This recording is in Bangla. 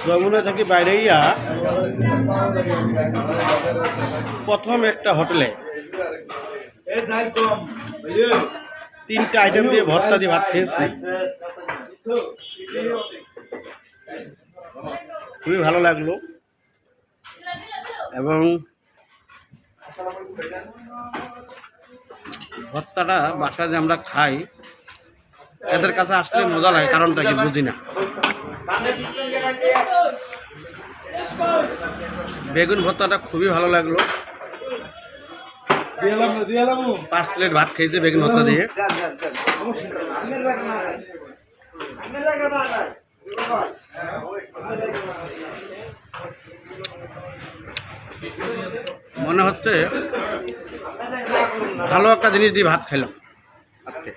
যমুনা থেকে বাইরে গিয়া প্রথম একটা হোটেলে 3টা আইটেম দিয়ে ভর্তা দিয়ে ভাত খেয়েছি। খুবই ভালো লাগলো এবং ভর্তাটা বাসায় যে আমরা খাই এদের কাছে আসলে মজা লাগে, কারণটা কি বুঝি না। বেগুন ভর্তাটা খুবই ভালো লাগলো। 5 প্লেট ভাত খেয়েছে বেগুন ভর্তা দিয়ে। মনে হচ্ছে ভালো একটা জিনিস দিয়ে ভাত খেলাম আজকে।